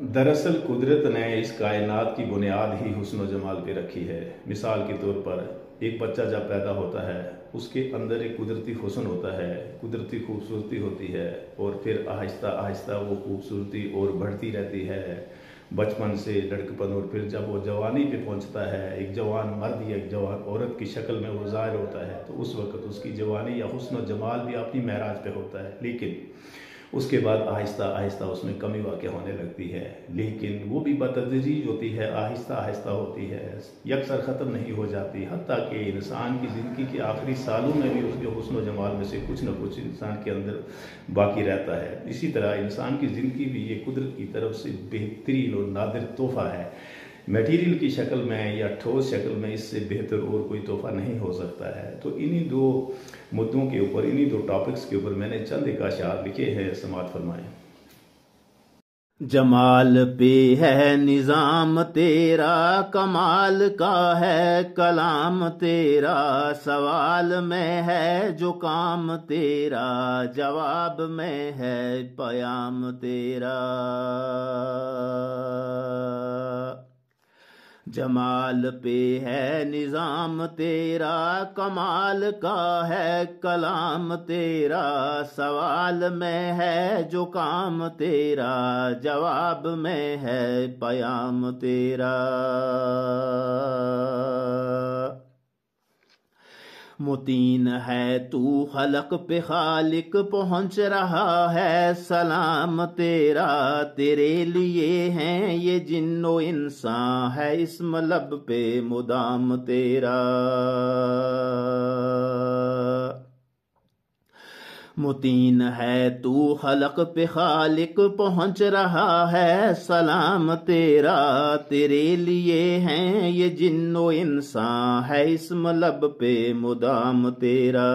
दरअसल कुदरत ने इस कायनात की बुनियाद ही हुस्न व जमाल पे रखी है। मिसाल के तौर पर एक बच्चा जब पैदा होता है उसके अंदर एक कुदरती हुस्न होता है, कुदरती खूबसूरती होती है, और फिर आहिस्ता आहिस्ता वो खूबसूरती और बढ़ती रहती है, बचपन से लड़कपन, और फिर जब वो जवानी पे पहुंचता है, एक जवान मर्द या एक जवान औरत की शक्ल में वो ज़ाहिर होता है, तो उस वक्त उसकी जवानी या हुस्न व जमाल भी अपनी महराज पे होता है। लेकिन उसके बाद आहिस्ता आहिस्ता उसमें कमी वाक़ होने लगती है, लेकिन वो भी बतदरीज होती है, आहिस्ता आहिस्ता होती है, यकसर ख़त्म नहीं हो जाती। हत्ता कि इंसान की ज़िंदगी के आखिरी सालों में भी उसके हुस्न व जमाल में से कुछ न कुछ इंसान के अंदर बाकी रहता है। इसी तरह इंसान की ज़िंदगी भी ये कुदरत की तरफ से बेहतरीन और नादिर तोहफ़ा है। मटेरियल की शक्ल में या ठोस शक्ल में इससे बेहतर और कोई तोहफ़ा नहीं हो सकता है। तो इन्हीं दो मुद्दों के ऊपर, इन्हीं दो टॉपिक्स के ऊपर मैंने चंद एक अशआर लिखे हैं, समाअत फरमाएं। जमाल पे है निज़ाम तेरा, कमाल का है कलाम तेरा, सवाल में है जो काम तेरा, जवाब में है पयाम तेरा। जमाल पे है निज़ाम तेरा, कमाल का है कलाम तेरा, सवाल में है जो काम तेरा, जवाब में है पयाम तेरा। मुतीन है तू खलक पे खालिक, पहुंच रहा है सलाम तेरा, तेरे लिए हैं ये जिन्नो इंसान, है इस्म लब पे मुदाम तेरा। मुतीन है तू खलक पे खालिक, पहुंच रहा है सलाम तेरा, तेरे लिए हैं ये जिन्नो इंसान, है इस्म लब पे मुदाम तेरा।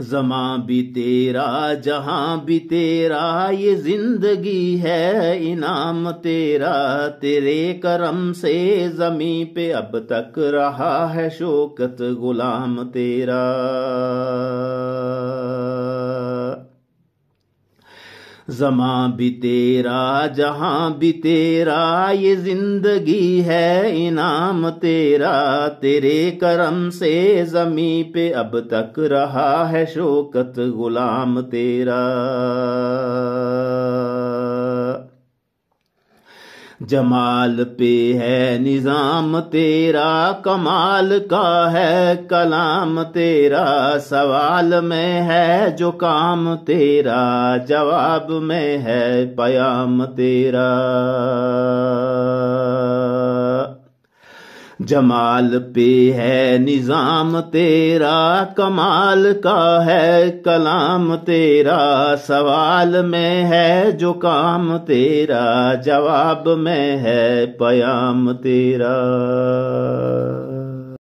ज़मां भी तेरा जहां भी तेरा, ये जिंदगी है इनाम तेरा, तेरे करम से ज़मीं पे अब तक रहा है शौकत गुलाम तेरा। ज़मां भी तेरा जहां भी तेरा, ये जिंदगी है इनाम तेरा, तेरे करम से ज़मीं पे अब तक रहा है शौकत गुलाम तेरा। जमाल पे है निज़ाम तेरा, कमाल का है कलाम तेरा, सवाल में है जो काम तेरा, जवाब में है पयाम तेरा। जमाल पे है निज़ाम तेरा, कमाल का है कलाम तेरा, सवाल में है जो काम तेरा, जवाब में है पयाम तेरा।